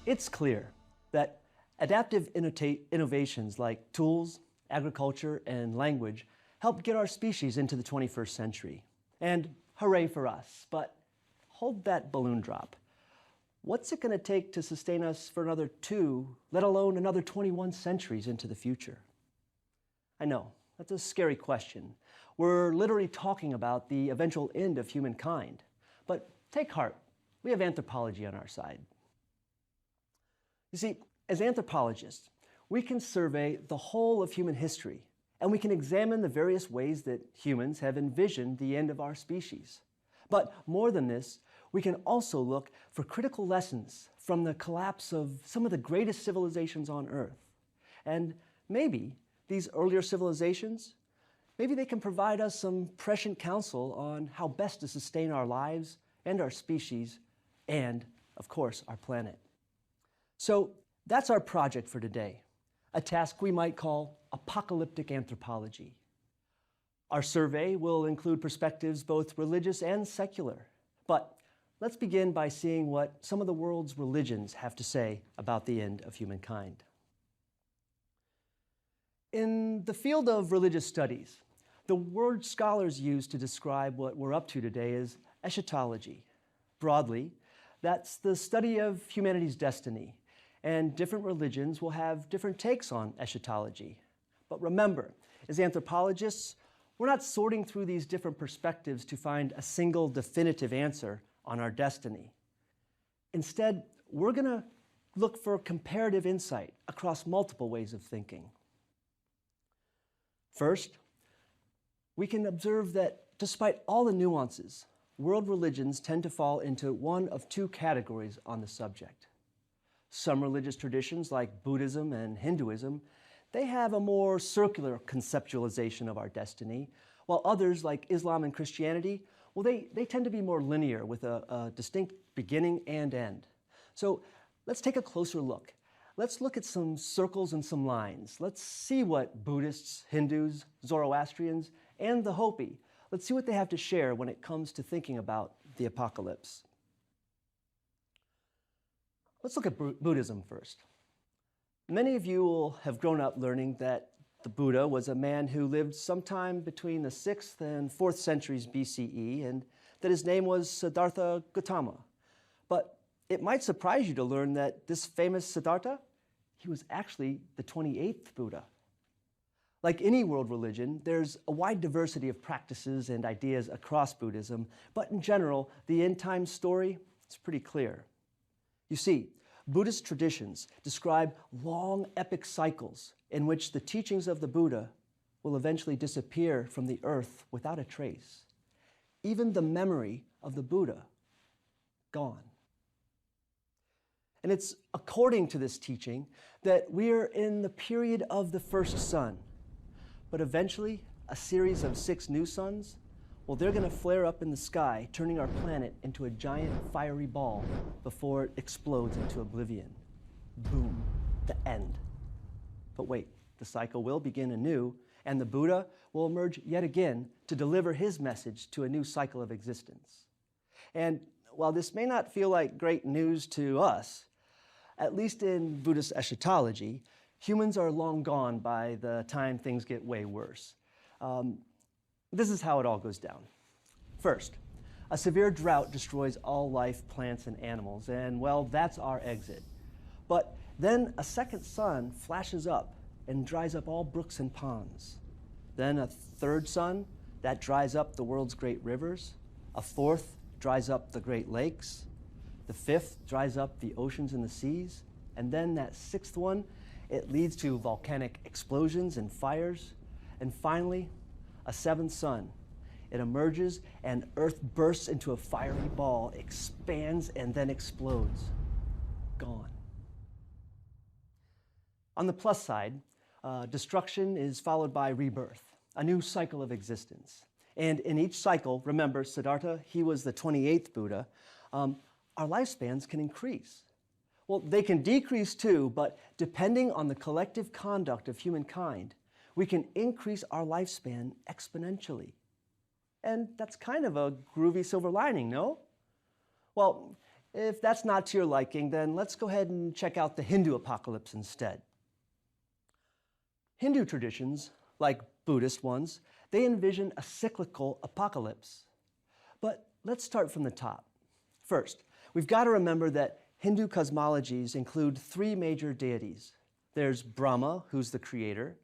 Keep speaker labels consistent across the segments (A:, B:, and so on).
A: It's clear that adaptive innovations like tools, agriculture, and language helped get our species into the 21st century. And hooray for us, but hold that balloon drop. What's it going to take to sustain us for another 2, let alone another 21 centuries into the future? I know, that's a scary question. We're literally talking about the eventual end of humankind. But take heart, we have anthropology on our side. You see, as anthropologists, we can survey the whole of human history, and we can examine the various ways that humans have envisioned the end of our species. But more than this, we can also look for critical lessons from the collapse of some of the greatest civilizations on Earth. And maybe these earlier civilizations, maybe they can provide us some prescient counsel on how best to sustain our lives and our species and, of course, our planet. So that's our project for today, a task we might call apocalyptic anthropology. Our survey will include perspectives both religious and secular, but let's begin by seeing what some of the world's religions have to say about the end of humankind. In the field of religious studies, the word scholars use to describe what we're up to today is eschatology. Broadly, that's the study of humanity's destiny, and different religions will have different takes on eschatology. But remember, as anthropologists, we're not sorting through these different perspectives to find a single definitive answer on our destiny. Instead, we're going to look for comparative insight across multiple ways of thinking. First, we can observe that despite all the nuances, world religions tend to fall into one of 2 categories on the subject. Some religious traditions, like Buddhism and Hinduism, they have a more circular conceptualization of our destiny, while others, like Islam and Christianity, well, they tend to be more linear with a distinct beginning and end. So let's take a closer look. Let's look at some circles and some lines. Let's see what Buddhists, Hindus, Zoroastrians, and the Hopi, let's see what they have to share when it comes to thinking about the apocalypse. Let's look at Buddhism first. Many of you will have grown up learning that the Buddha was a man who lived sometime between the 6th and 4th centuries BCE, and that his name was Siddhartha Gautama. But it might surprise you to learn that this famous Siddhartha, he was actually the 28th Buddha. Like any world religion, there's a wide diversity of practices and ideas across Buddhism, but in general, the end time story is pretty clear. You see, Buddhist traditions describe long epic cycles in which the teachings of the Buddha will eventually disappear from the earth without a trace. Even the memory of the Buddha, gone. And it's according to this teaching that we are in the period of the first sun. But eventually, a series of 6 new suns, well, they're going to flare up in the sky, turning our planet into a giant fiery ball before it explodes into oblivion. Boom, the end. But wait, the cycle will begin anew, and the Buddha will emerge yet again to deliver his message to a new cycle of existence. And while this may not feel like great news to us, at least in Buddhist eschatology, humans are long gone by the time things get way worse. This is how it all goes down. First, a severe drought destroys all life, plants, and animals, and well, that's our exit. But then a second sun flashes up and dries up all brooks and ponds. Then a third sun, that dries up the world's great rivers. A fourth dries up the Great Lakes. The fifth dries up the oceans and the seas. And then that 6th one, it leads to volcanic explosions and fires. And finally, a 7th sun. It emerges and Earth bursts into a fiery ball, expands, and then explodes. Gone. On the plus side, destruction is followed by rebirth, a new cycle of existence. And in each cycle, remember, Siddhartha, he was the 28th Buddha, our lifespans can increase. Well, they can decrease too, but depending on the collective conduct of humankind, we can increase our lifespan exponentially. And that's kind of a groovy silver lining, no? Well, If that's not to your liking, then let's go ahead and check out the Hindu apocalypse instead. Hindu traditions, like Buddhist ones, they envision a cyclical apocalypse. But let's start from the top. First, we've got to remember that Hindu cosmologies include three major deities. There's Brahma, who's the creator,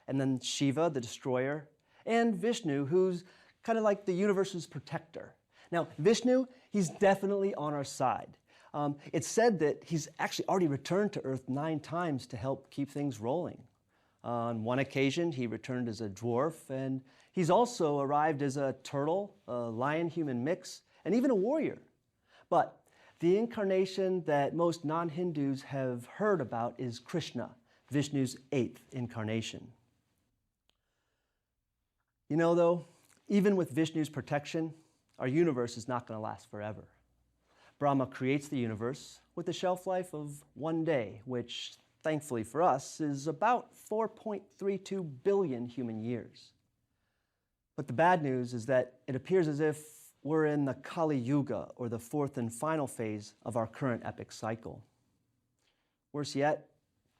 A: and then Shiva, the destroyer, and Vishnu, who's kind of like the universe's protector. Now, Vishnu, he's definitely on our side. It's said that he's actually already returned to Earth 9 times to help keep things rolling. On one occasion, he returned as a dwarf, and he's also arrived as a turtle, a lion-human mix, and even a warrior. But the incarnation that most non-Hindus have heard about is Krishna, Vishnu's 8th incarnation. You know, though, even with Vishnu's protection, our universe is not going to last forever. Brahma creates the universe with a shelf life of 1 day, which, thankfully for us, is about 4.32 billion human years. But the bad news is that it appears as if we're in the Kali Yuga, or the fourth and final phase of our current epic cycle. Worse yet,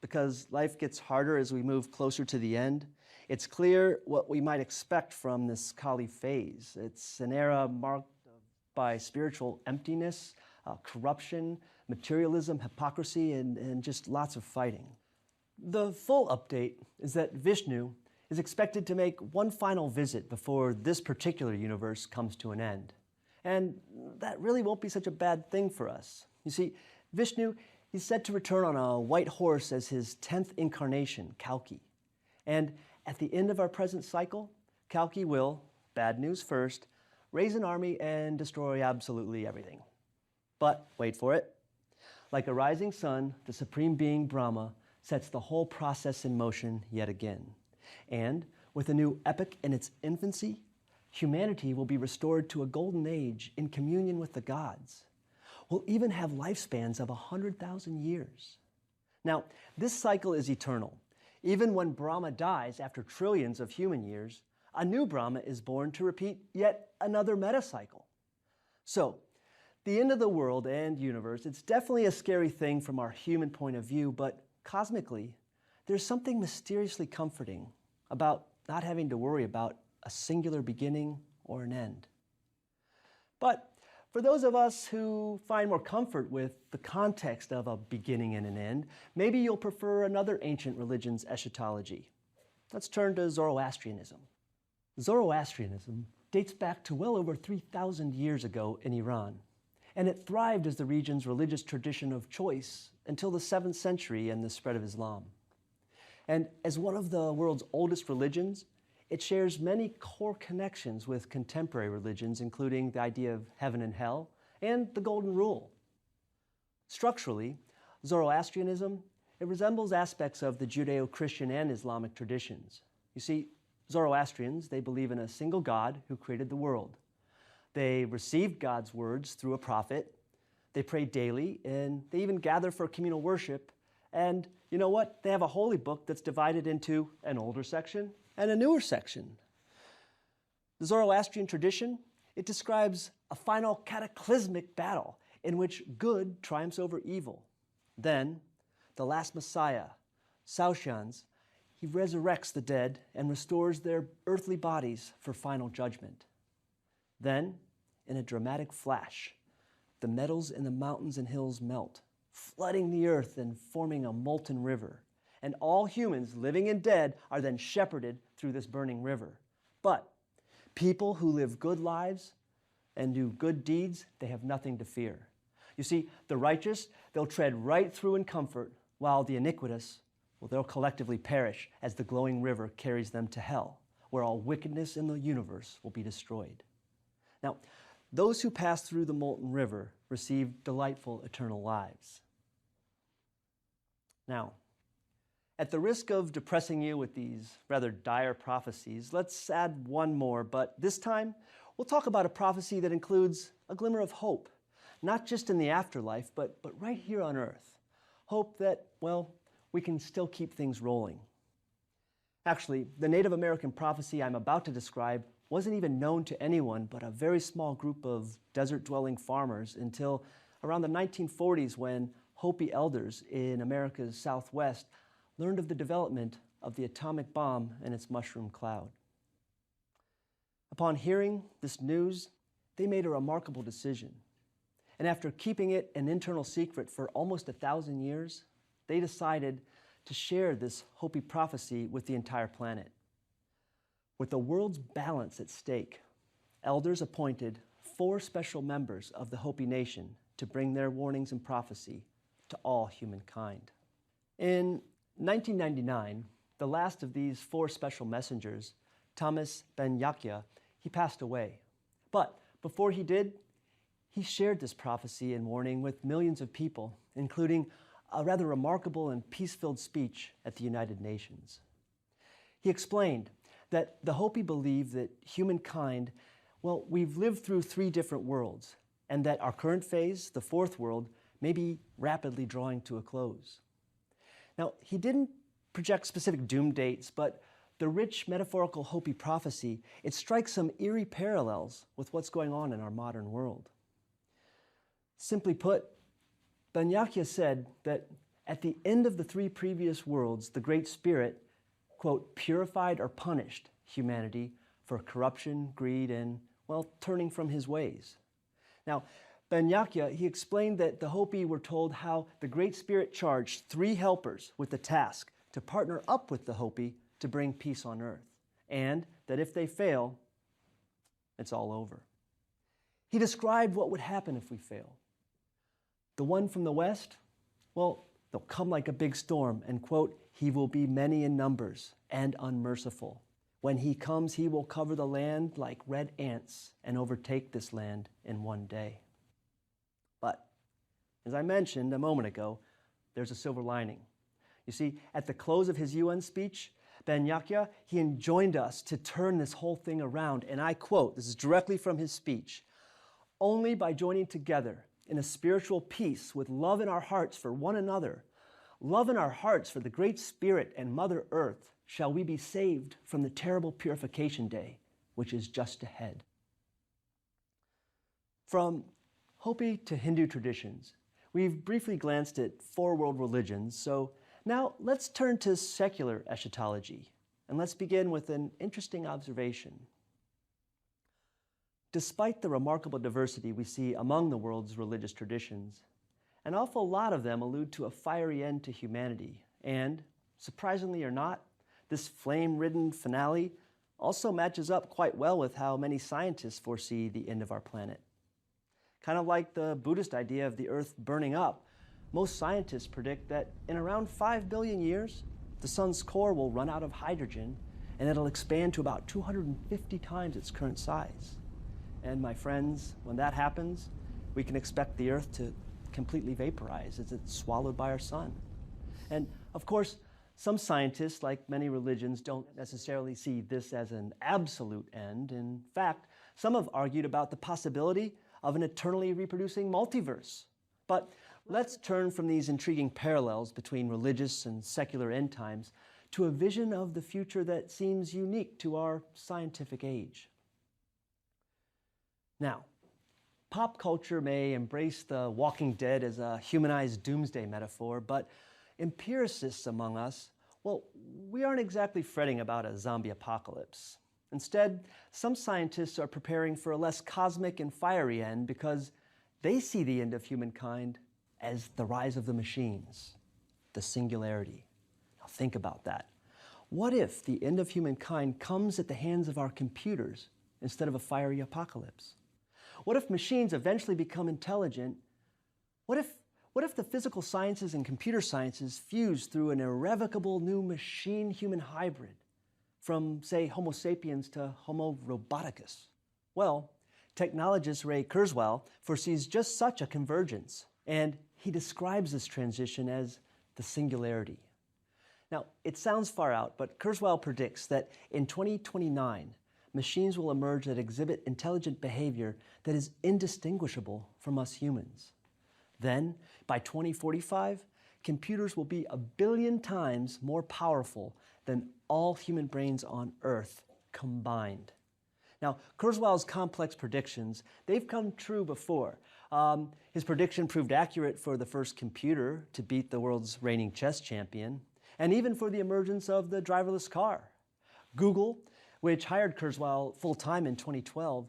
A: because life gets harder as we move closer to the end, it's clear what we might expect from this Kali phase. It's an era marked by spiritual emptiness, corruption, materialism, hypocrisy, and just lots of fighting. The full update is that Vishnu is expected to make one final visit before this particular universe comes to an end. And that really won't be such a bad thing for us. You see, Vishnu, he's said to return on a white horse as his 10th incarnation, Kalki. And at the end of our present cycle, Kalki will, bad news first, raise an army and destroy absolutely everything. But wait for it. Like a rising sun, the supreme being Brahma sets the whole process in motion yet again. And with a new epoch in its infancy, humanity will be restored to a golden age in communion with the gods. We'll even have lifespans of 100,000 years. Now, this cycle is eternal. Even when Brahma dies after trillions of human years, a new Brahma is born to repeat yet another metacycle. So, the end of the world and universe, it's definitely a scary thing from our human point of view, but cosmically, there's something mysteriously comforting about not having to worry about a singular beginning or an end. But for those of us who find more comfort with the context of a beginning and an end, maybe you'll prefer another ancient religion's eschatology. Let's turn to Zoroastrianism. Zoroastrianism dates back to well over 3,000 years ago in Iran, and it thrived as the region's religious tradition of choice until the 7th century and the spread of Islam. And as one of the world's oldest religions, it shares many core connections with contemporary religions, including the idea of heaven and hell and the golden rule. Structurally, Zoroastrianism, it resembles aspects of the Judeo-Christian and Islamic traditions. You see, Zoroastrians, they believe in a single God who created the world. They received God's words through a prophet, they pray daily, and they even gather for communal worship. And you know what? They have a holy book that's divided into an older section and a newer section. The Zoroastrian tradition, it describes a final cataclysmic battle in which good triumphs over evil. Then, the last Messiah, Saoshyants, he resurrects the dead and restores their earthly bodies for final judgment. Then, in a dramatic flash, the metals in the mountains and hills melt, flooding the earth and forming a molten river. And all humans, living and dead, are then shepherded through this burning river. But people who live good lives and do good deeds, they have nothing to fear. You see, the righteous, they'll tread right through in comfort, while the iniquitous, well, they'll collectively perish as the glowing river carries them to hell, where all wickedness in the universe will be destroyed. Now, those who pass through the molten river receive delightful eternal lives. Now, at the risk of depressing you with these rather dire prophecies, let's add one more, but this time we'll talk about a prophecy that includes a glimmer of hope, not just in the afterlife, but right here on earth. Hope that, well, we can still keep things rolling. Actually, the Native American prophecy I'm about to describe wasn't even known to anyone but a very small group of desert-dwelling farmers until around the 1940s when Hopi elders in America's Southwest learned of the development of the atomic bomb and its mushroom cloud. Upon hearing this news, they made a remarkable decision. And after keeping it an internal secret for almost 1,000 years, they decided to share this Hopi prophecy with the entire planet. With the world's balance at stake, elders appointed 4 special members of the Hopi nation to bring their warnings and prophecy to all humankind. In 1999, the last of these 4 special messengers, Thomas Ben Yakya, he passed away. But before he did, he shared this prophecy and warning with millions of people, including a rather remarkable and peace-filled speech at the United Nations. He explained that the Hopi believe that humankind, well, we've lived through 3 different worlds, and that our current phase, the 4th world, may be rapidly drawing to a close. Now, he didn't project specific doom dates, but the rich metaphorical Hopi prophecy, it strikes some eerie parallels with what's going on in our modern world. Simply put, Ben Yakya said that at the end of the 3 previous worlds, the Great Spirit, quote, purified or punished humanity for corruption, greed, and, well, turning from his ways. Now, Ben Yakya, he explained that the Hopi were told how the Great Spirit charged 3 helpers with the task to partner up with the Hopi to bring peace on earth, and that if they fail, it's all over. He described what would happen if we fail. The one from the west, well, they'll come like a big storm, and quote, he will be many in numbers and unmerciful. When he comes, he will cover the land like red ants and overtake this land in one day. But, as I mentioned a moment ago, there's a silver lining. You see, at the close of his UN speech, Ben Yakya, he enjoined us to turn this whole thing around, and I quote, this is directly from his speech, "Only by joining together in a spiritual peace with love in our hearts for one another, love in our hearts for the Great Spirit and Mother Earth, shall we be saved from the terrible purification day, which is just ahead." From Hopi to Hindu traditions, we've briefly glanced at 4 world religions, so now let's turn to secular eschatology, and let's begin with an interesting observation. Despite the remarkable diversity we see among the world's religious traditions, an awful lot of them allude to a fiery end to humanity, and, surprisingly or not, this flame-ridden finale also matches up quite well with how many scientists foresee the end of our planet. Kind of like the Buddhist idea of the earth burning up, most scientists predict that in around 5 billion years, the sun's core will run out of hydrogen and it'll expand to about 250 times its current size. And my friends, when that happens, we can expect the earth to completely vaporize as it's swallowed by our sun. And of course, some scientists, like many religions, don't necessarily see this as an absolute end. In fact, some have argued about the possibility of an eternally reproducing multiverse. But let's turn from these intriguing parallels between religious and secular end times to a vision of the future that seems unique to our scientific age. Now, pop culture may embrace the Walking Dead as a humanized doomsday metaphor, but empiricists among us, well, we aren't exactly fretting about a zombie apocalypse. Instead, some scientists are preparing for a less cosmic and fiery end because they see the end of humankind as the rise of the machines, the singularity. Now think about that. What if the end of humankind comes at the hands of our computers instead of a fiery apocalypse? What if machines eventually become intelligent? What if the physical sciences and computer sciences fuse through an irrevocable new machine-human hybrid from, say, Homo sapiens to Homo roboticus? Well, technologist Ray Kurzweil foresees just such a convergence, and he describes this transition as the singularity. Now, it sounds far out, but Kurzweil predicts that in 2029, machines will emerge that exhibit intelligent behavior that is indistinguishable from us humans. Then, by 2045, computers will be 1 billion times more powerful than all human brains on Earth combined. Now, Kurzweil's complex predictions, they've come true before. His prediction proved accurate for the first computer to beat the world's reigning chess champion, and even for the emergence of the driverless car. Google, which hired Kurzweil full-time in 2012,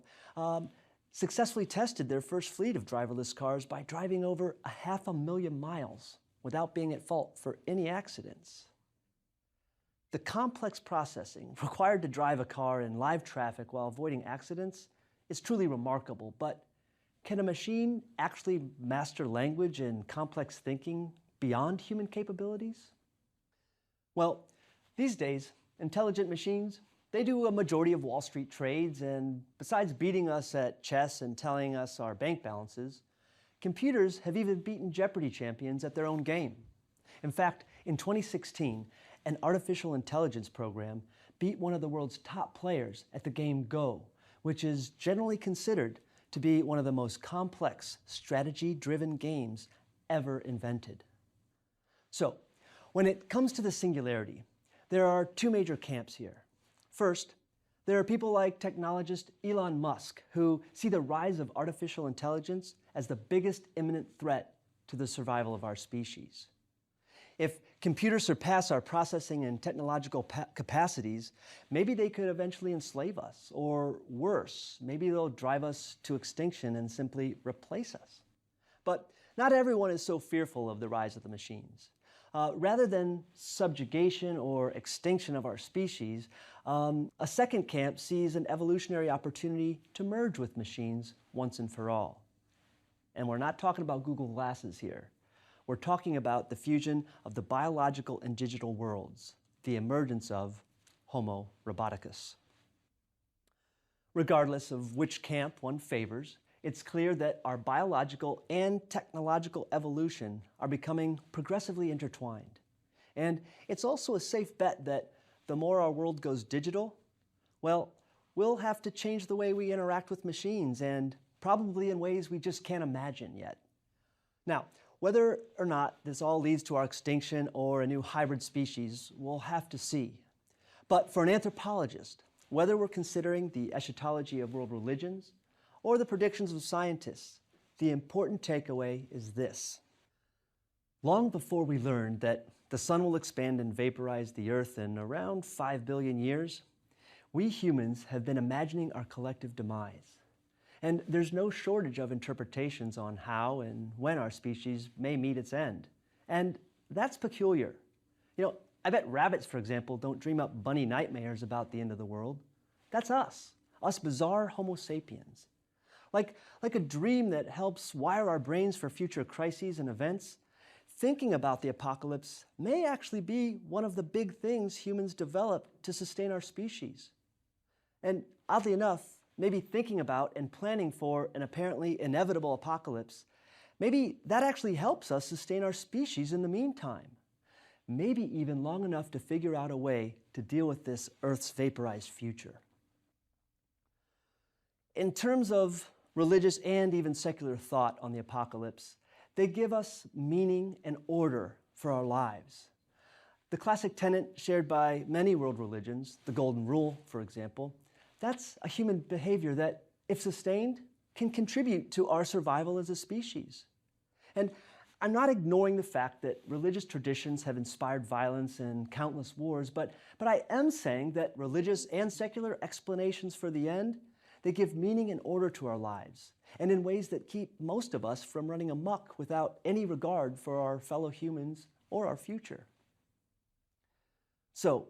A: successfully tested their first fleet of driverless cars by driving over 500,000 miles without being at fault for any accidents. The complex processing required to drive a car in live traffic while avoiding accidents is truly remarkable, but can a machine actually master language and complex thinking beyond human capabilities? Well, these days, intelligent machines, they do a majority of Wall Street trades, and besides beating us at chess and telling us our bank balances, computers have even beaten Jeopardy champions at their own game. In fact, in 2016, an artificial intelligence program beat one of the world's top players at the game Go, which is generally considered to be one of the most complex, strategy-driven games ever invented. So, when it comes to the singularity, there are two major camps here. First, there are people like technologist Elon Musk, who see the rise of artificial intelligence as the biggest imminent threat to the survival of our species. If computers surpass our processing and technological capacities, maybe they could eventually enslave us, or worse, maybe they'll drive us to extinction and simply replace us. But not everyone is so fearful of the rise of the machines. Rather than subjugation or extinction of our species, a second camp sees an evolutionary opportunity to merge with machines once and for all. And we're not talking about Google Glasses here. We're talking about the fusion of the biological and digital worlds, the emergence of Homo roboticus. Regardless of which camp one favors, it's clear that our biological and technological evolution are becoming progressively intertwined. And it's also a safe bet that the more our world goes digital, well, we'll have to change the way we interact with machines, and probably in ways we just can't imagine yet. Now, whether or not this all leads to our extinction or a new hybrid species, we'll have to see. But for an anthropologist, whether we're considering the eschatology of world religions or the predictions of scientists, the important takeaway is this. Long before we learned that the sun will expand and vaporize the earth in around 5 billion years, we humans have been imagining our collective demise. And there's no shortage of interpretations on how and when our species may meet its end. And that's peculiar. You know, I bet rabbits, for example, don't dream up bunny nightmares about the end of the world. That's us bizarre Homo sapiens. Like a dream that helps wire our brains for future crises and events, thinking about the apocalypse may actually be one of the big things humans develop to sustain our species. And oddly enough, maybe thinking about and planning for an apparently inevitable apocalypse, maybe that actually helps us sustain our species in the meantime. Maybe even long enough to figure out a way to deal with this Earth's vaporized future. In terms of religious and even secular thought on the apocalypse, they give us meaning and order for our lives. The classic tenet shared by many world religions, the Golden Rule, for example, that's a human behavior that, if sustained, can contribute to our survival as a species. And I'm not ignoring the fact that religious traditions have inspired violence and countless wars, but I am saying that religious and secular explanations for the end, they give meaning and order to our lives, and in ways that keep most of us from running amok without any regard for our fellow humans or our future. So,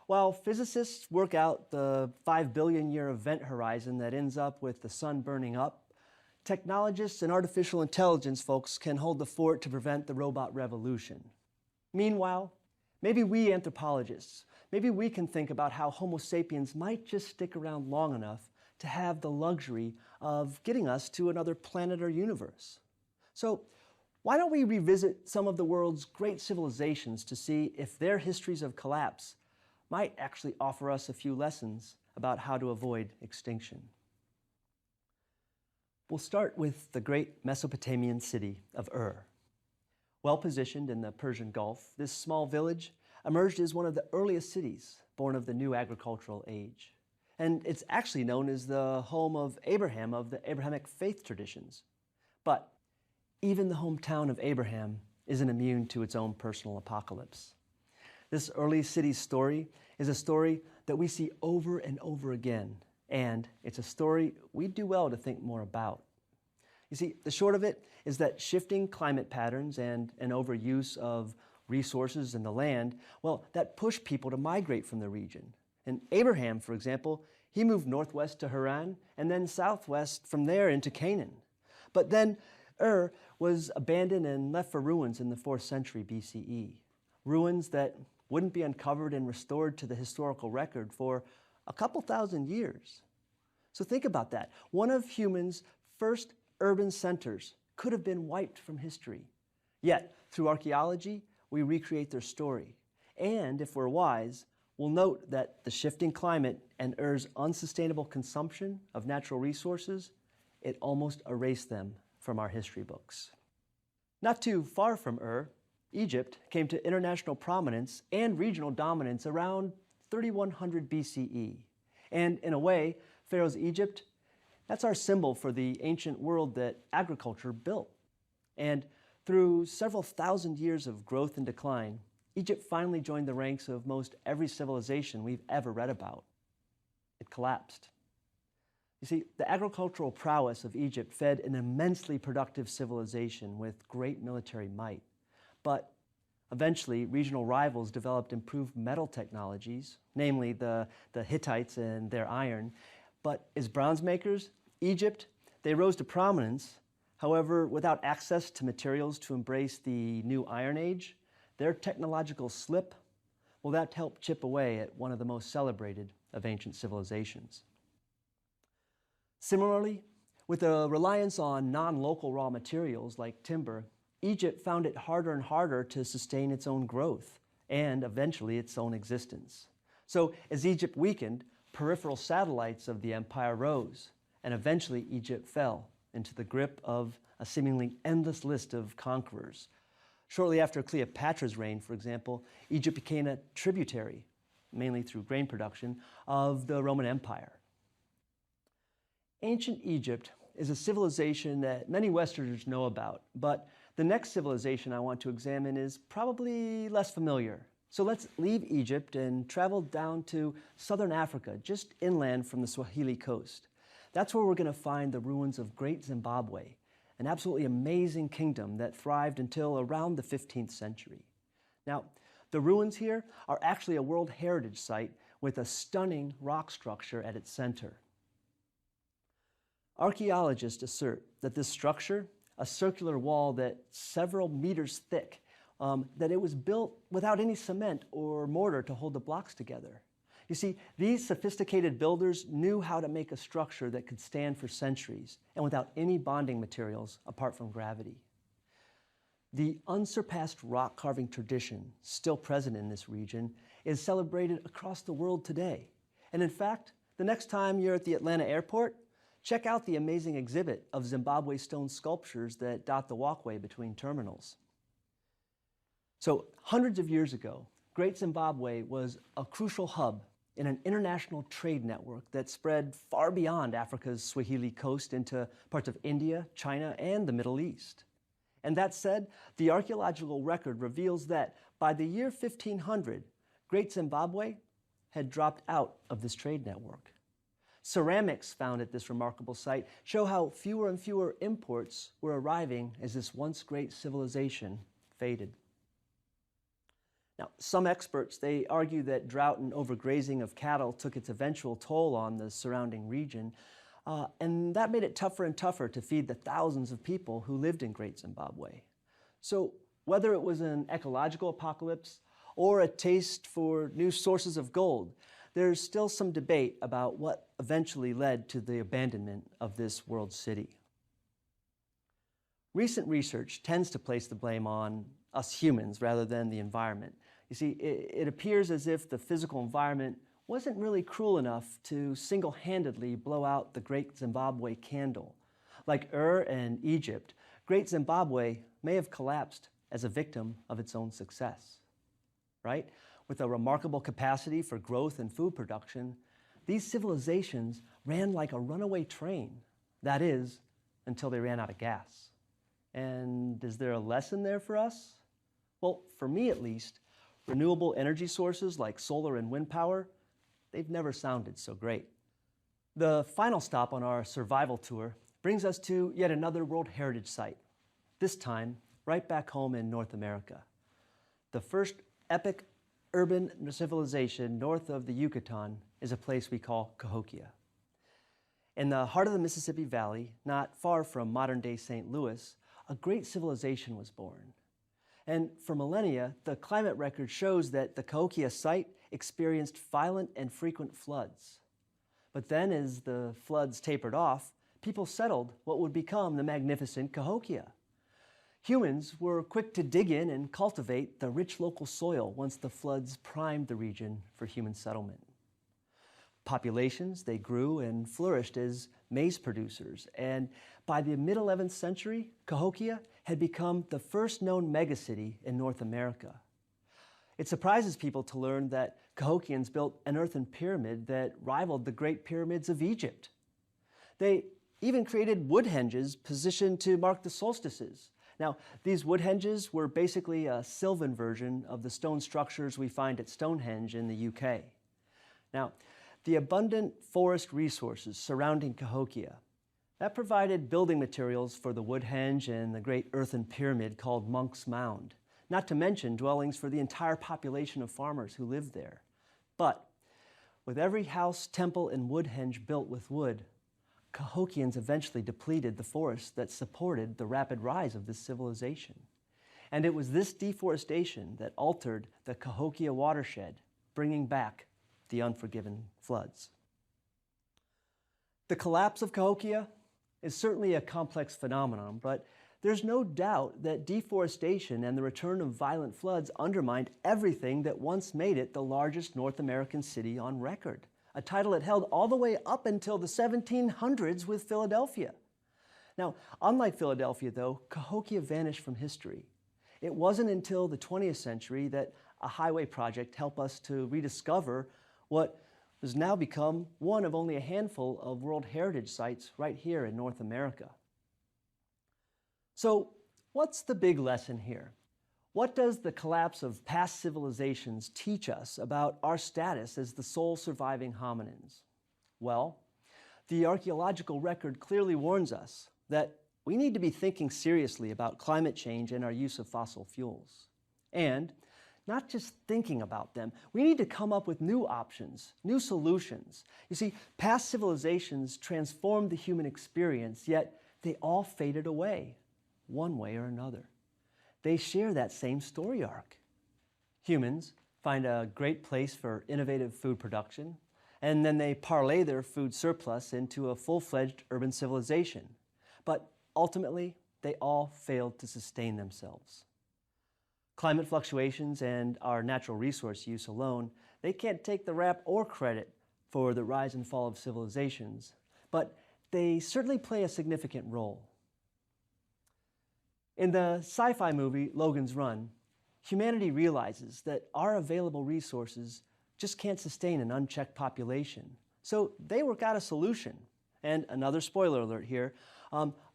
A: while physicists work out the 5 billion year event horizon that ends up with the sun burning up, technologists and artificial intelligence folks can hold the fort to prevent the robot revolution. Meanwhile, maybe we anthropologists, maybe we can think about how Homo sapiens might just stick around long enough to have the luxury of getting us to another planet or universe. So why don't we revisit some of the world's great civilizations to see if their histories of collapse might actually offer us a few lessons about how to avoid extinction. We'll start with the great Mesopotamian city of Ur. Well positioned in the Persian Gulf, this small village emerged as one of the earliest cities born of the new agricultural age. and it's actually known as the home of Abraham, of the Abrahamic faith traditions. But even the hometown of Abraham isn't immune to its own personal apocalypse. This early city's story is a story that we see over and over again, and it's a story we'd do well to think more about. You see, the short of it is that shifting climate patterns and an overuse of resources in the land, well, that pushed people to migrate from the region. And Abraham, for example, he moved northwest to Haran and then southwest from there into Canaan. But then Ur was abandoned and left for ruins in the 4th century BCE, ruins that wouldn't be uncovered and restored to the historical record for a couple thousand years. So think about that. One of humans' first urban centers could have been wiped from history. Yet, through archaeology, we recreate their story. And if we're wise, we'll note that the shifting climate and Ur's unsustainable consumption of natural resources, it almost erased them from our history books. Not too far from Ur, Egypt came to international prominence and regional dominance around 3100 BCE. And in a way, Pharaoh's Egypt, that's our symbol for the ancient world that agriculture built. And through several thousand years of growth and decline, Egypt finally joined the ranks of most every civilization we've ever read about. It collapsed. You see, the agricultural prowess of Egypt fed an immensely productive civilization with great military might. But eventually, regional rivals developed improved metal technologies, namely the Hittites and their iron. But as bronze makers, Egypt, they rose to prominence. However, without access to materials to embrace the new Iron Age, their technological slip, well, that helped chip away at one of the most celebrated of ancient civilizations. Similarly, with a reliance on non-local raw materials like timber, Egypt found it harder and harder to sustain its own growth and eventually its own existence. So as Egypt weakened, peripheral satellites of the empire rose, and eventually Egypt fell into the grip of a seemingly endless list of conquerors. Shortly after Cleopatra's reign, for example, Egypt became a tributary, mainly through grain production, of the Roman Empire. Ancient Egypt is a civilization that many Westerners know about, but the next civilization I want to examine is probably less familiar. So let's leave Egypt and travel down to southern Africa, just inland from the Swahili coast. That's where we're going to find the ruins of Great Zimbabwe, an absolutely amazing kingdom that thrived until around the 15th century. Now, the ruins here are actually a World Heritage Site with a stunning rock structure at its center. Archaeologists assert that this structure, a circular wall that's several meters thick, that it was built without any cement or mortar to hold the blocks together. You see, these sophisticated builders knew how to make a structure that could stand for centuries and without any bonding materials apart from gravity. The unsurpassed rock carving tradition still present in this region is celebrated across the world today. And in fact, the next time you're at the Atlanta airport, check out the amazing exhibit of Zimbabwe stone sculptures that dot the walkway between terminals. So hundreds of years ago, Great Zimbabwe was a crucial hub in an international trade network that spread far beyond Africa's Swahili coast into parts of India, China, and the Middle East. And that said, the archaeological record reveals that by the year 1500, Great Zimbabwe had dropped out of this trade network. Ceramics found at this remarkable site show how fewer and fewer imports were arriving as this once great civilization faded. Now, some experts, they argue that drought and overgrazing of cattle took its eventual toll on the surrounding region, and that made it tougher and tougher to feed the thousands of people who lived in Great Zimbabwe. So whether it was an ecological apocalypse or a taste for new sources of gold, there's still some debate about what eventually led to the abandonment of this world city. Recent research tends to place the blame on us humans rather than the environment. You see, it appears as if the physical environment wasn't really cruel enough to single-handedly blow out the Great Zimbabwe candle. Like Ur and Egypt, Great Zimbabwe may have collapsed as a victim of its own success, right? With a remarkable capacity for growth and food production, these civilizations ran like a runaway train. That is, until they ran out of gas. And is there a lesson there for us? Well, for me at least, renewable energy sources like solar and wind power, they've never sounded so great. The final stop on our survival tour brings us to yet another World Heritage Site, this time right back home in North America. The first epic urban civilization north of the Yucatan is a place we call Cahokia. In the heart of the Mississippi Valley, not far from modern-day St. Louis, a great civilization was born. And for millennia, the climate record shows that the Cahokia site experienced violent and frequent floods. But then, as the floods tapered off, people settled what would become the magnificent Cahokia. Humans were quick to dig in and cultivate the rich local soil once the floods primed the region for human settlement. Populations, they grew and flourished as maize producers, and by the mid-11th century, Cahokia had become the first known megacity in North America. It surprises people to learn that Cahokians built an earthen pyramid that rivaled the Great Pyramids of Egypt. They even created wood henges positioned to mark the solstices. Now, these wood henges were basically a Sylvan version of the stone structures we find at Stonehenge in the UK. Now, the abundant forest resources surrounding Cahokia, that provided building materials for the wood henge and the great earthen pyramid called Monk's Mound, not to mention dwellings for the entire population of farmers who lived there. But with every house, temple, and wood henge built with wood, Cahokians eventually depleted the forests that supported the rapid rise of this civilization. And it was this deforestation that altered the Cahokia watershed, bringing back the unforgiven floods. The collapse of Cahokia is certainly a complex phenomenon, but there's no doubt that deforestation and the return of violent floods undermined everything that once made it the largest North American city on record, a title it held all the way up until the 1700s with Philadelphia. Now, unlike Philadelphia, though, Cahokia vanished from history. It wasn't until the 20th century that a highway project helped us to rediscover what has now become one of only a handful of World Heritage Sites right here in North America. So, what's the big lesson here? What does the collapse of past civilizations teach us about our status as the sole surviving hominins? Well, the archaeological record clearly warns us that we need to be thinking seriously about climate change and our use of fossil fuels. And not just thinking about them, we need to come up with new options, new solutions. You see, past civilizations transformed the human experience, yet they all faded away, one way or another. They share that same story arc. Humans find a great place for innovative food production, and then they parlay their food surplus into a full-fledged urban civilization. But ultimately, they all failed to sustain themselves. Climate fluctuations and our natural resource use alone, they can't take the rap or credit for the rise and fall of civilizations, but they certainly play a significant role. In the sci-fi movie Logan's Run, humanity realizes that our available resources just can't sustain an unchecked population. So they work out a solution. And another spoiler alert here,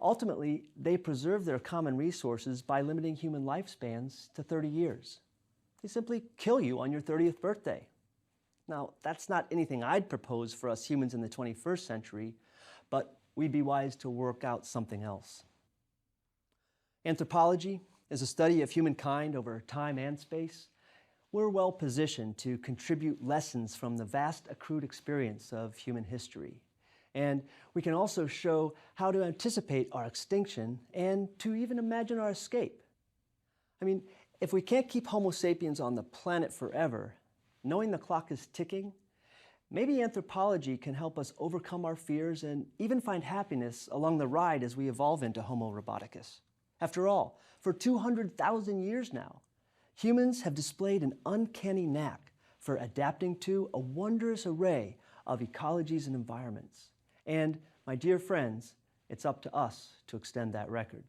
A: ultimately, they preserve their common resources by limiting human lifespans to 30 years. They simply kill you on your 30th birthday. Now, that's not anything I'd propose for us humans in the 21st century, but we'd be wise to work out something else. Anthropology is a study of humankind over time and space. We're well positioned to contribute lessons from the vast accrued experience of human history. And we can also show how to anticipate our extinction and to even imagine our escape. I mean, if we can't keep Homo sapiens on the planet forever, knowing the clock is ticking, maybe anthropology can help us overcome our fears and even find happiness along the ride as we evolve into Homo roboticus. After all, for 200,000 years now, humans have displayed an uncanny knack for adapting to a wondrous array of ecologies and environments. And, my dear friends, it's up to us to extend that record.